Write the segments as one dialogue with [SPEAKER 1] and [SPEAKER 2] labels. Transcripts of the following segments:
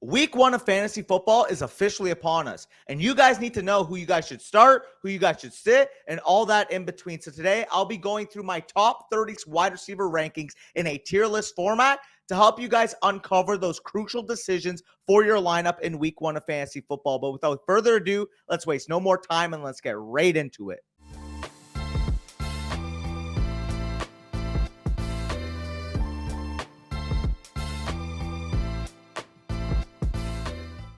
[SPEAKER 1] Week 1 of fantasy football is officially upon us, and you guys need to know who you guys should start, who you guys should sit, and all that in between. So today, I'll be going through my top 30 wide receiver rankings in a tier list format to help you guys uncover those crucial decisions for your lineup in Week 1 of fantasy football. But without further ado, let's waste no more time and let's get right into it.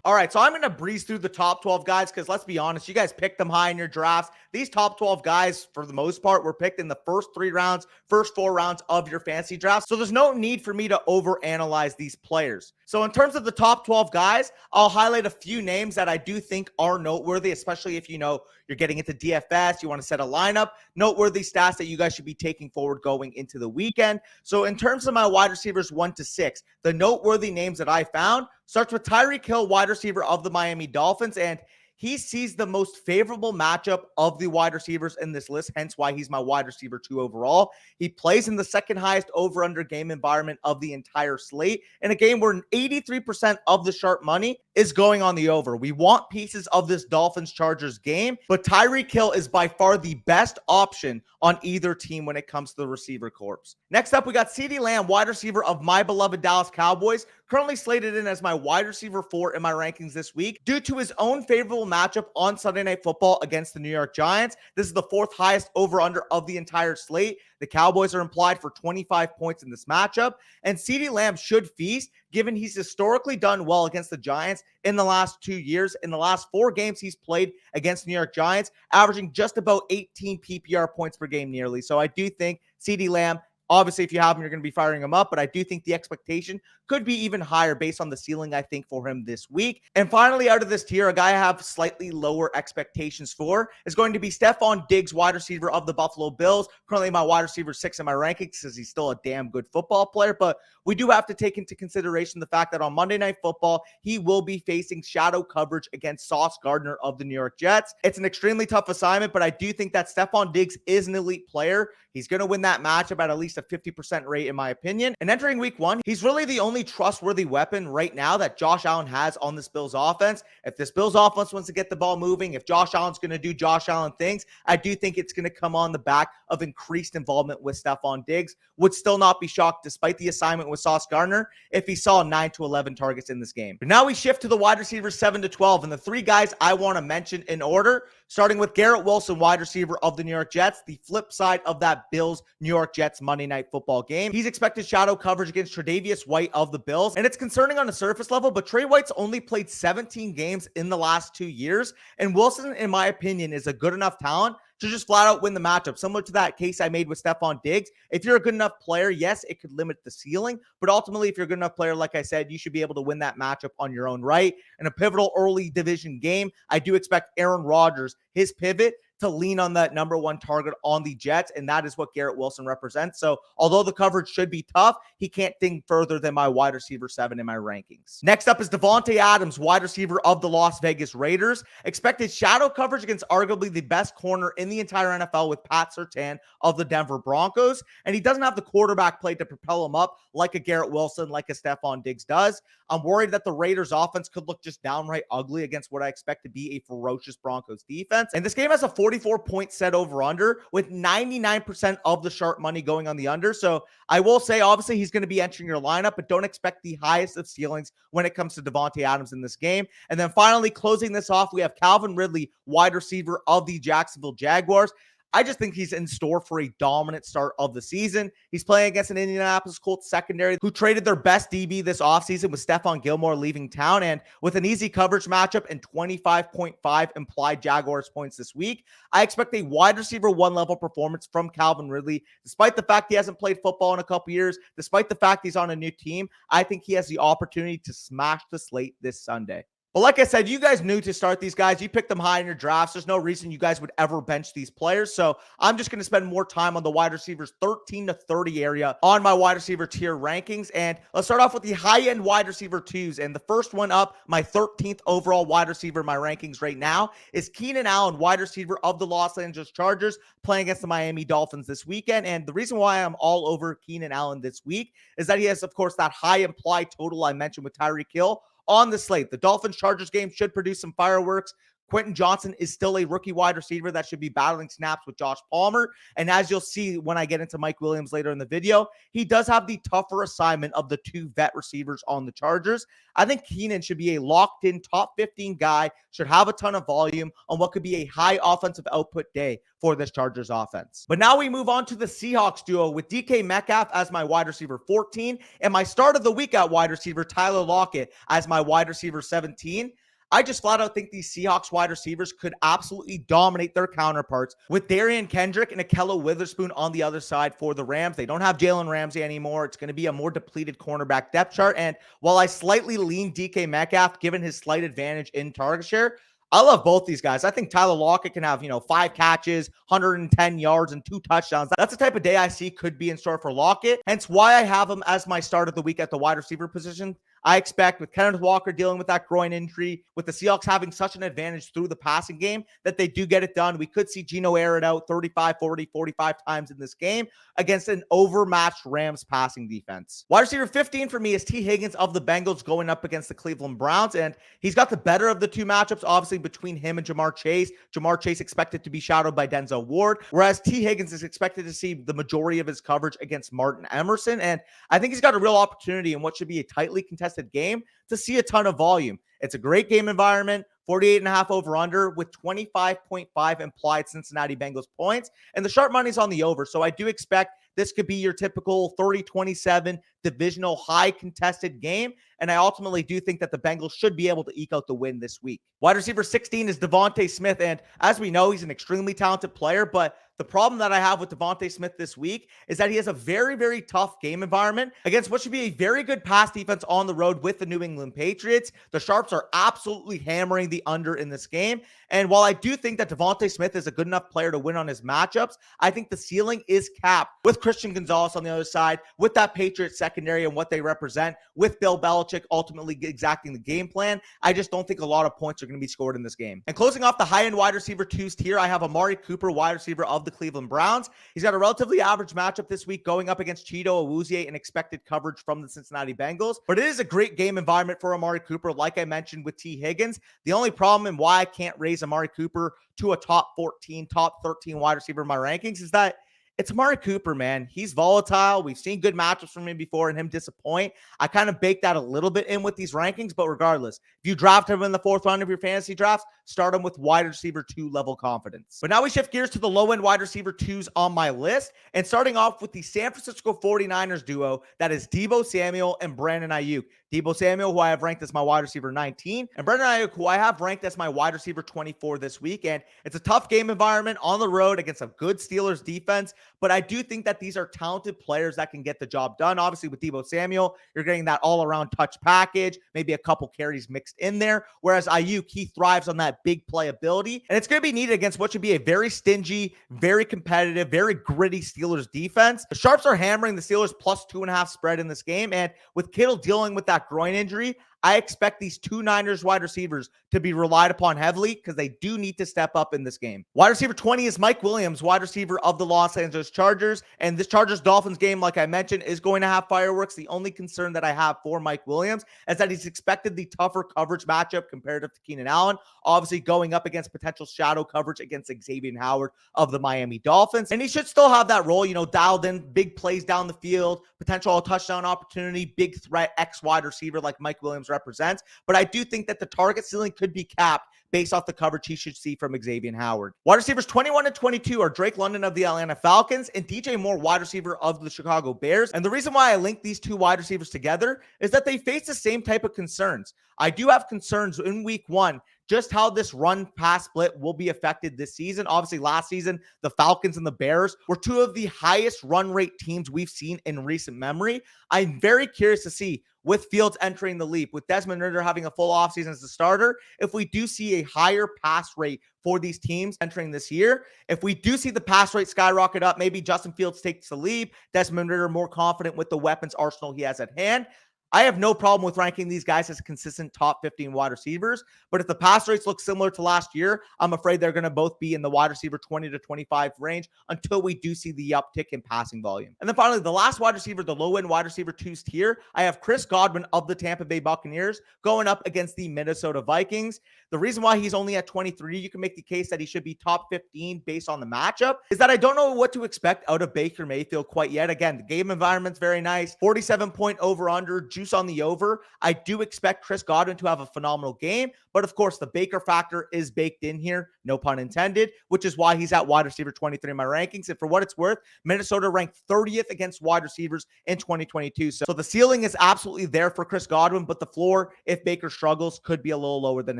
[SPEAKER 1] All right, so I'm going to breeze through the top 12 guys because let's be honest, you guys picked them high in your drafts. These top 12 guys, for the most part, were picked in the first 4 rounds of your fantasy draft. So there's no need for me to overanalyze these players. So in terms of the top 12 guys, I'll highlight a few names that I do think are noteworthy, especially if you know you're getting into DFS, you want to set a lineup, noteworthy stats that you guys should be taking forward going into the weekend. So in terms of my wide receivers 1 to 6, the noteworthy names that I found starts with Tyreek Hill, wide receiver of the Miami Dolphins, and he sees the most favorable matchup of the wide receivers in this list, hence why he's my wide receiver 2 overall. He plays in the second highest over-under game environment of the entire slate in a game where 83% of the sharp money is going on the over. We want pieces of this Dolphins-Chargers game, but Tyreek Hill is by far the best option on either team when it comes to the receiver corps. Next up, we got CeeDee Lamb, wide receiver of my beloved Dallas Cowboys, currently slated in as my wide receiver 4 in my rankings this week due to his own favorable matchup on Sunday Night Football against the New York Giants. This is the 4th highest over-under of the entire slate. The Cowboys are implied for 25 points in this matchup, and CeeDee Lamb should feast given he's historically done well against the Giants in the last 2 years. In the last 4 games he's played against New York Giants, averaging just about 18 PPR points per game nearly. So I do think CeeDee Lamb, obviously, if you have him, you're going to be firing him up, but I do think the expectation could be even higher based on the ceiling, I think, for him this week. And finally, out of this tier, a guy I have slightly lower expectations for is going to be Stephon Diggs, wide receiver of the Buffalo Bills. Currently my wide receiver 6 in my rankings because he's still a damn good football player, but we do have to take into consideration the fact that on Monday Night Football, he will be facing shadow coverage against Sauce Gardner of the New York Jets. It's an extremely tough assignment, but I do think that Stephon Diggs is an elite player. He's going to win that matchup at least a 50% rate, in my opinion. And entering week 1, he's really the only trustworthy weapon right now that Josh Allen has on this Bills offense. If this Bills offense wants to get the ball moving, if Josh Allen's going to do Josh Allen things, I do think it's going to come on the back of increased involvement with Stephon Diggs. Would still not be shocked, despite the assignment with Sauce Gardner, if he saw 9 to 11 targets in this game. But now we shift to the wide receivers 7 to 12, and the 3 guys I want to mention in order, starting with Garrett Wilson, wide receiver of the New York Jets, the flip side of that Bills-New York Jets Monday Night Football game. He's expected shadow coverage against Tre'Davious White of the Bills, and it's concerning on the surface level, but Trey White's only played 17 games in the last 2 years, and Wilson, in my opinion, is a good enough talent to just flat out win the matchup. Similar to that case I made with Stephon Diggs. If you're a good enough player, yes, it could limit the ceiling, but ultimately, if you're a good enough player, like I said, you should be able to win that matchup on your own right. In a pivotal early division game, I do expect Aaron Rodgers, his pivot, to lean on that number 1 target on the Jets, and that is what Garrett Wilson represents. So although the coverage should be tough, he can't think further than my wide receiver 7 in my rankings. Next up is Devontae Adams, wide receiver of the Las Vegas Raiders. Expected shadow coverage against arguably the best corner in the entire NFL with Pat Surtain of the Denver Broncos, and he doesn't have the quarterback play to propel him up like a Garrett Wilson, like a Stephon Diggs does. I'm worried that the Raiders offense could look just downright ugly against what I expect to be a ferocious Broncos defense. And this game has a 44-point set over under with 99% of the sharp money going on the under. So I will say, obviously, he's going to be entering your lineup, but don't expect the highest of ceilings when it comes to Devontae Adams in this game. And then finally, closing this off, we have Calvin Ridley, wide receiver of the Jacksonville Jaguars. I just think he's in store for a dominant start of the season. He's playing against an Indianapolis Colts secondary who traded their best DB this offseason with Stephon Gilmore leaving town, and with an easy coverage matchup and 25.5 implied Jaguars points this week, I expect a wide receiver 1 level performance from Calvin Ridley. Despite the fact he hasn't played football in a couple years, despite the fact he's on a new team, I think he has the opportunity to smash the slate this Sunday. But like I said, you guys knew to start these guys. You picked them high in your drafts. There's no reason you guys would ever bench these players. So I'm just going to spend more time on the wide receivers 13 to 30 area on my wide receiver tier rankings. And let's start off with the high-end wide receiver 2s. And the first one up, my 13th overall wide receiver in my rankings right now, is Keenan Allen, wide receiver of the Los Angeles Chargers, playing against the Miami Dolphins this weekend. And the reason why I'm all over Keenan Allen this week is that he has, of course, that high implied total I mentioned with Tyreek Hill, on the slate. The Dolphins-Chargers game should produce some fireworks. Quentin Johnson is still a rookie wide receiver that should be battling snaps with Josh Palmer. And as you'll see when I get into Mike Williams later in the video, he does have the tougher assignment of the two vet receivers on the Chargers. I think Keenan should be a locked-in top 15 guy, should have a ton of volume on what could be a high offensive output day for this Chargers offense. But now we move on to the Seahawks duo with DK Metcalf as my wide receiver 14 and my start of the week at wide receiver Tyler Lockett as my wide receiver 17. I just flat out think these Seahawks wide receivers could absolutely dominate their counterparts with Darian Kendrick and Ahkello Witherspoon on the other side for the Rams. They don't have Jalen Ramsey anymore. It's going to be a more depleted cornerback depth chart. And while I slightly lean DK Metcalf, given his slight advantage in target share, I love both these guys. I think Tyler Lockett can have, 5 catches, 110 yards, and 2 touchdowns. That's the type of day I see could be in store for Lockett. Hence why I have him as my start of the week at the wide receiver position. I expect with Kenneth Walker dealing with that groin injury, with the Seahawks having such an advantage through the passing game, that they do get it done. We could see Geno air it out 35, 40, 45 times in this game against an overmatched Rams passing defense. Wide receiver 15 for me is T. Higgins of the Bengals going up against the Cleveland Browns, and he's got the better of the two matchups, obviously, between him and Jamar Chase. Jamar Chase expected to be shadowed by Denzel Ward, whereas T. Higgins is expected to see the majority of his coverage against Martin Emerson, and I think he's got a real opportunity in what should be a tightly contested game to see a ton of volume. It's a great game environment, 48.5 over under with 25.5 implied Cincinnati Bengals points, and the sharp money's on the over. So I do expect this could be your typical 30-27 divisional high contested game. And I ultimately do think that the Bengals should be able to eke out the win this week. Wide receiver 16 is Devontae Smith. And as we know, he's an extremely talented player, but the problem that I have with Devontae Smith this week is that he has a very, very tough game environment against what should be a very good pass defense on the road with the New England Patriots. The Sharps are absolutely hammering the under in this game. And while I do think that Devontae Smith is a good enough player to win on his matchups, I think the ceiling is capped with Christian Gonzalez on the other side, with that Patriots secondary and what they represent, with Bill Belichick ultimately exacting the game plan. I just don't think a lot of points are going to be scored in this game. And closing off the high-end wide receiver 2s tier, I have Amari Cooper, wide receiver of the Cleveland Browns. He's got a relatively average matchup this week going up against Cheeto Awuzie and expected coverage from the Cincinnati Bengals. But it is a great game environment for Amari Cooper, like I mentioned with T. Higgins. The only problem and why I can't raise Amari Cooper to a top 14, top 13 wide receiver in my rankings is that it's Amari Cooper, man. He's volatile. We've seen good matchups from him before and him disappoint. I kind of baked that a little bit in with these rankings, but regardless, if you draft him in the 4th round of your fantasy drafts, start him with wide receiver 2 level confidence. But now we shift gears to the low-end wide receiver 2s on my list, and starting off with the San Francisco 49ers duo, that is Deebo Samuel and Brandon Ayuk. Deebo Samuel, who I have ranked as my wide receiver 19, and Brandon Ayuk, who I have ranked as my wide receiver 24 this week. And it's a tough game environment on the road against a good Steelers defense, but I do think that these are talented players that can get the job done. Obviously, with Deebo Samuel, you're getting that all-around touch package, maybe a couple carries mixed in there, whereas Ayuk, he thrives on that big play ability, and it's going to be needed against what should be a very stingy, very competitive, very gritty Steelers defense. The Sharps are hammering the Steelers plus 2.5 spread in this game, and with Kittle dealing with that groin injury, I expect these two Niners wide receivers to be relied upon heavily because they do need to step up in this game. Wide receiver 20 is Mike Williams, wide receiver of the Los Angeles Chargers. And this Chargers-Dolphins game, like I mentioned, is going to have fireworks. The only concern that I have for Mike Williams is that he's expected the tougher coverage matchup comparative to Keenan Allen, obviously going up against potential shadow coverage against Xavier Howard of the Miami Dolphins. And he should still have that role, dialed in, big plays down the field, potential touchdown opportunity, big threat X wide receiver like Mike Williams represents. But I do think that the target ceiling could be capped based off the coverage he should see from Xavier Howard. Wide receivers 21 and 22 are Drake London of the Atlanta Falcons and DJ Moore, wide receiver of the Chicago Bears. And the reason why I link these two wide receivers together is that they face the same type of concerns. I do have concerns in week 1 just how this run-pass split will be affected this season. Obviously, last season, the Falcons and the Bears were two of the highest run rate teams we've seen in recent memory. I'm very curious to see, with Fields entering the leap, with Desmond Ridder having a full offseason as a starter, if we do see a higher pass rate for these teams entering this year. If we do see the pass rate skyrocket up, maybe Justin Fields takes the leap, Desmond Ridder more confident with the weapons arsenal he has at hand, I have no problem with ranking these guys as consistent top 15 wide receivers, but if the pass rates look similar to last year, I'm afraid they're going to both be in the wide receiver 20 to 25 range until we do see the uptick in passing volume. And then finally, the last wide receiver, the low-end wide receiver 2s tier, I have Chris Godwin of the Tampa Bay Buccaneers going up against the Minnesota Vikings. The reason why he's only at 23, you can make the case that he should be top 15 based on the matchup, is that I don't know what to expect out of Baker Mayfield quite yet. Again, the game environment's very nice. 47-point over-under, juice on the over. I do expect Chris Godwin to have a phenomenal game, but of course, the Baker factor is baked in here, no pun intended, which is why he's at wide receiver 23 in my rankings. And for what it's worth, Minnesota ranked 30th against wide receivers in 2022. So the ceiling is absolutely there for Chris Godwin, but the floor, if Baker struggles, could be a little lower than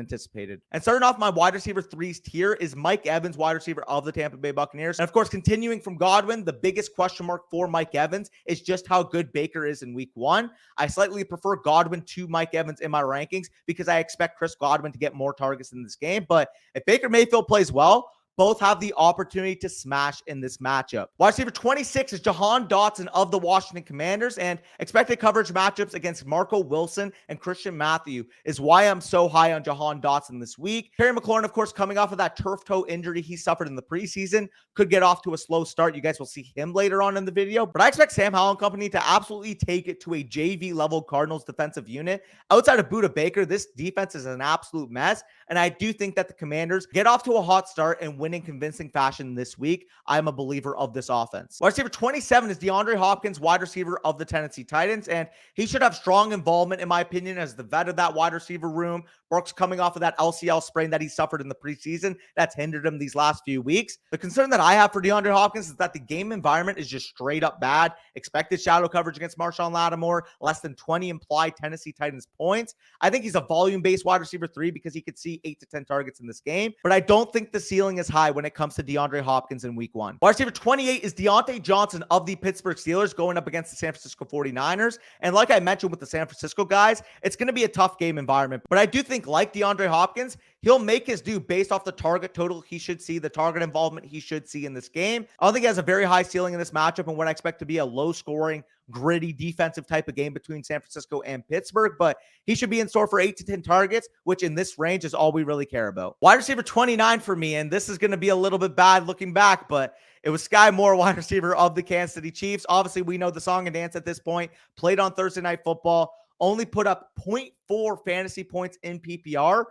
[SPEAKER 1] anticipated. And starting off my wide receiver 3s tier is Mike Evans, wide receiver of the Tampa Bay Buccaneers. And of course, continuing from Godwin, the biggest question mark for Mike Evans is just how good Baker is in week 1. I slightly prefer Godwin to Mike Evans in my rankings because I expect Chris Godwin to get more targets in this game. But if Baker Mayfield plays well, both have the opportunity to smash in this matchup. Wide receiver 26 is Jahan Dotson of the Washington Commanders, and expected coverage matchups against Marco Wilson and Christian Matthew is why I'm so high on Jahan Dotson this week. Terry McLaurin, of course, coming off of that turf toe injury he suffered in the preseason, could get off to a slow start. You guys will see him later on in the video, but I expect Sam Howell and company to absolutely take it to a JV level Cardinals defensive unit. Outside of Budda Baker, this defense is an absolute mess, and I do think that the Commanders get off to a hot start and win in convincing fashion this week. I'm a believer of this offense. Wide receiver 27 is DeAndre Hopkins, wide receiver of the Tennessee Titans, and he should have strong involvement, in my opinion, as the vet of that wide receiver room. Brooks coming off of that LCL sprain that he suffered in the preseason that's hindered him these last few weeks. The concern that I have for DeAndre Hopkins is that the game environment is just straight up bad. Expected shadow coverage against Marshawn Lattimore, less than 20 implied Tennessee Titans points. I think he's a volume-based wide receiver 3 because he could see 8 to 10 targets in this game, but I don't think the ceiling is high when it comes to DeAndre Hopkins in week 1. Wide receiver 28 is Deontay Johnson of the Pittsburgh Steelers going up against the San Francisco 49ers. And like I mentioned with the San Francisco guys, it's going to be a tough game environment, but I do think, like DeAndre Hopkins, he'll make his due based off the target total he should see, the target involvement he should see in this game. I don't think he has a very high ceiling in this matchup and what I expect to be a low-scoring, gritty defensive type of game between San Francisco and Pittsburgh, but he should be in store for 8 to 10 targets, which in this range is all we really care about. Wide receiver 29 for me, and this is going to be a little bit bad looking back, but it was Sky Moore, wide receiver of the Kansas City Chiefs. Obviously, we know the song and dance at this point. Played on Thursday Night Football, only put up 0.4 fantasy points in PPR,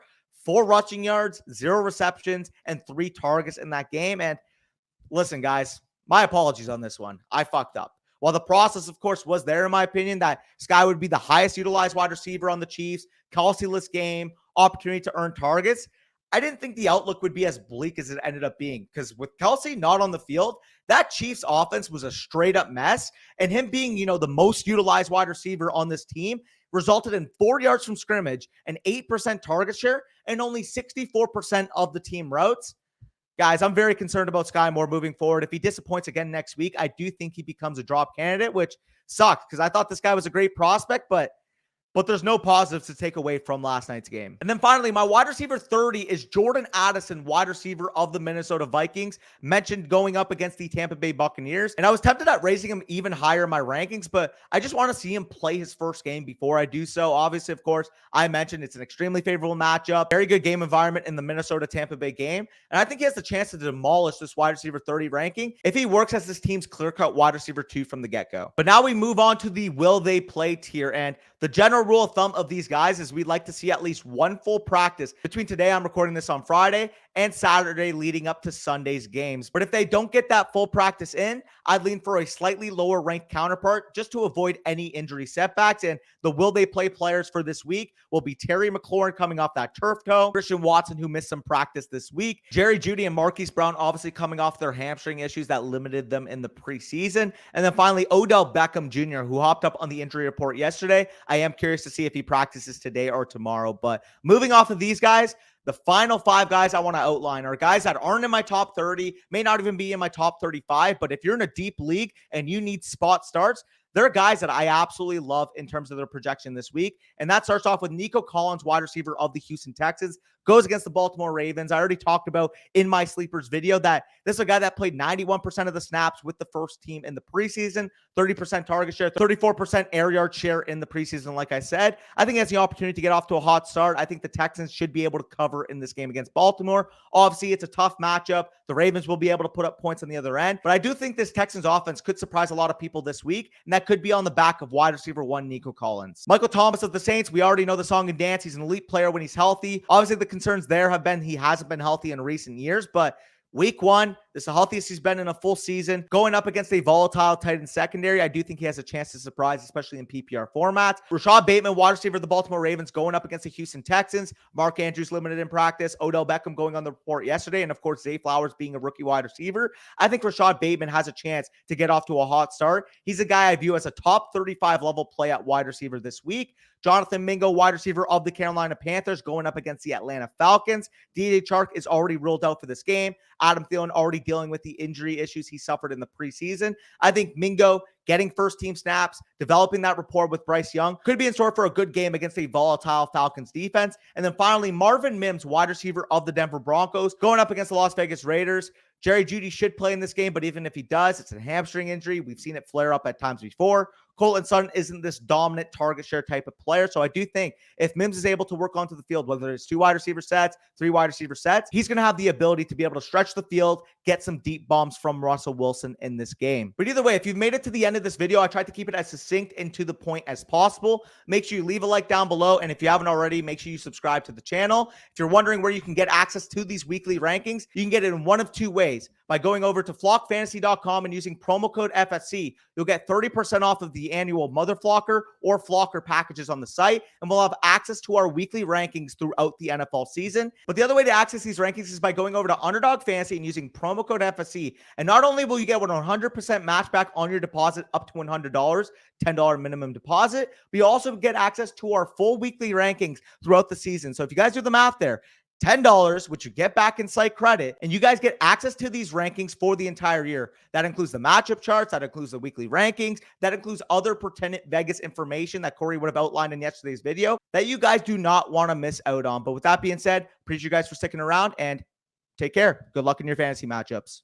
[SPEAKER 1] 4 rushing yards, 0 receptions, and 3 targets in that game. And listen, guys, my apologies on this one. I fucked up. While the process, of course, was there, in my opinion, that Sky would be the highest utilized wide receiver on the Chiefs, Kelsey-less game, opportunity to earn targets, I didn't think the outlook would be as bleak as it ended up being, because with Kelsey not on the field, that Chiefs offense was a straight-up mess, and him being, the most utilized wide receiver on this team resulted in 4 yards from scrimmage, an 8% target share, and only 64% of the team routes. Guys, I'm very concerned about Sky Moore moving forward. If he disappoints again next week, I do think he becomes a drop candidate, which sucks because I thought this guy was a great prospect, but there's no positives to take away from last night's game. And then finally, my wide receiver 30 is Jordan Addison, wide receiver of the Minnesota Vikings, mentioned going up against the Tampa Bay Buccaneers. And I was tempted at raising him even higher in my rankings, but I just want to see him play his first game before I do so. Obviously, of course, I mentioned it's an extremely favorable matchup, very good game environment in the Minnesota-Tampa Bay game. And I think he has the chance to demolish this wide receiver 30 ranking if he works as this team's clear-cut wide receiver 2 from the get-go. But now we move on to the will they play tier. And the general rule of thumb of these guys is we'd like to see at least one full practice between today, I'm recording this on Friday, and Saturday leading up to Sunday's games. But if they don't get that full practice in, I'd lean for a slightly lower ranked counterpart just to avoid any injury setbacks. And the will they play players for this week will be Terry McLaurin coming off that turf toe, Christian Watson, who missed some practice this week, Jerry Jeudy and Marquise Brown obviously coming off their hamstring issues that limited them in the preseason. And then finally, Odell Beckham Jr., who hopped up on the injury report yesterday. I am curious to see if he practices today or tomorrow. But moving off of these guys, the final 5 guys I want to outline are guys that aren't in my top 30, may not even be in my top 35, but if you're in a deep league and you need spot starts, there are guys that I absolutely love in terms of their projection this week. And that starts off with Nico Collins, wide receiver of the Houston Texans, goes against the Baltimore Ravens. I already talked about in my sleepers video that this is a guy that played 91% of the snaps with the first team in the preseason, 30% target share, 34% air yard share in the preseason. Like I said, I think he has the opportunity to get off to a hot start. I think the Texans should be able to cover in this game against Baltimore. Obviously, it's a tough matchup. The Ravens will be able to put up points on the other end, but I do think this Texans offense could surprise a lot of people this week, and that could be on the back of wide receiver 1, Nico Collins. Michael Thomas of the Saints, we already know the song and dance. He's an elite player when he's healthy. Obviously, the concerns there have been he hasn't been healthy in recent years, but week 1, this is the healthiest he's been in a full season. Going up against a volatile tight end secondary, I do think he has a chance to surprise, especially in PPR formats. Rashad Bateman, wide receiver of the Baltimore Ravens, going up against the Houston Texans. Mark Andrews limited in practice. Odell Beckham going on the report yesterday. And of course, Zay Flowers being a rookie wide receiver. I think Rashad Bateman has a chance to get off to a hot start. He's a guy I view as a top 35 level play at wide receiver this week. Jonathan Mingo, wide receiver of the Carolina Panthers, going up against the Atlanta Falcons. DJ Chark is already ruled out for this game. Adam Thielen already dealing with the injury issues he suffered in the preseason. I think Mingo getting first team snaps, developing that rapport with Bryce Young could be in store for a good game against a volatile Falcons defense. And then finally, Marvin Mims, wide receiver of the Denver Broncos, going up against the Las Vegas Raiders. Jerry Jeudy should play in this game, but even if he does, it's a hamstring injury. We've seen it flare up at times before. Courtland Sutton isn't this dominant target share type of player. So I do think if Mims is able to work onto the field, whether it's 2 wide receiver sets, 3 wide receiver sets, he's going to have the ability to be able to stretch the field, get some deep bombs from Russell Wilson in this game. But either way, if you've made it to the end of this video, I tried to keep it as succinct and to the point as possible. Make sure you leave a like down below. And if you haven't already, make sure you subscribe to the channel. If you're wondering where you can get access to these weekly rankings, you can get it in one of 2 ways. By going over to flockfantasy.com and using promo code FSC, you'll get 30% off of the annual Mother Flocker or Flocker packages on the site, and we'll have access to our weekly rankings throughout the NFL season. But the other way to access these rankings is by going over to Underdog Fantasy and using promo code FSC. And not only will you get 100% match back on your deposit up to $100, $10 minimum deposit, but you also get access to our full weekly rankings throughout the season. So if you guys do the math there, $10, which you get back in site credit, and you guys get access to these rankings for the entire year. That includes the matchup charts, that includes the weekly rankings, that includes other pertinent Vegas information that Corey would have outlined in yesterday's video that you guys do not want to miss out on. But with that being said, appreciate you guys for sticking around and take care. Good luck in your fantasy matchups.